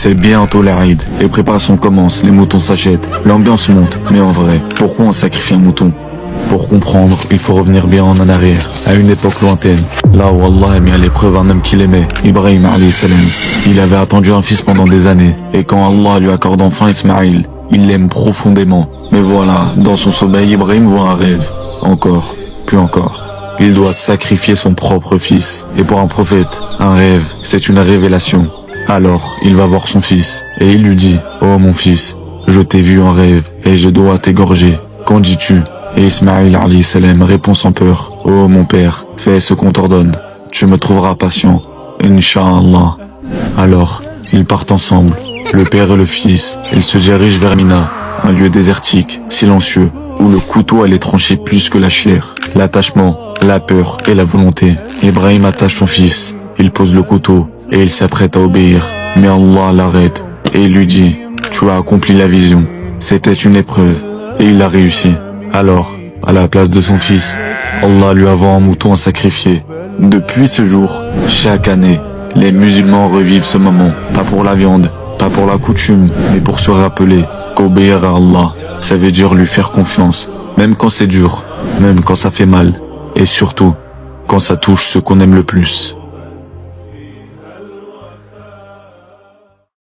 C'est bientôt l'Aïd. Les préparations commencent, les moutons s'achètent, l'ambiance monte. Mais en vrai, pourquoi on sacrifie un mouton? Pour comprendre, il faut revenir bien en arrière, à une époque lointaine, là où Allah a mis à l'épreuve un homme qu'il aimait, Ibrahim alayhi salam. Il avait attendu un fils pendant des années, et quand Allah lui accorde enfin Ismaïl, il l'aime profondément. Mais voilà, dans son sommeil, Ibrahim voit un rêve. Encore, puis encore. Il doit sacrifier son propre fils. Et pour un prophète, un rêve, c'est une révélation. Alors, il va voir son fils, et il lui dit, « Oh mon fils, je t'ai vu en rêve, et je dois t'égorger. Qu'en dis-tu » Et Ismaïl alayhi salam répond sans peur, « Oh mon père, fais ce qu'on t'ordonne. Tu me trouveras patient. Inch'Allah. » Alors, ils partent ensemble, le père et le fils. Ils se dirigent vers Mina, un lieu désertique, silencieux, où le couteau allait trancher plus que la chair. L'attachement, la peur et la volonté. Ibrahim attache son fils, il pose le couteau, et il s'apprête à obéir. Mais Allah l'arrête, et il lui dit, « Tu as accompli la vision. C'était une épreuve, et il a réussi. » Alors, à la place de son fils, Allah lui envoie un mouton à sacrifier. Depuis ce jour, chaque année, les musulmans revivent ce moment. Pas pour la viande, pas pour la coutume, mais pour se rappeler qu'obéir à Allah, ça veut dire lui faire confiance, même quand c'est dur, même quand ça fait mal, et surtout, quand ça touche ce qu'on aime le plus.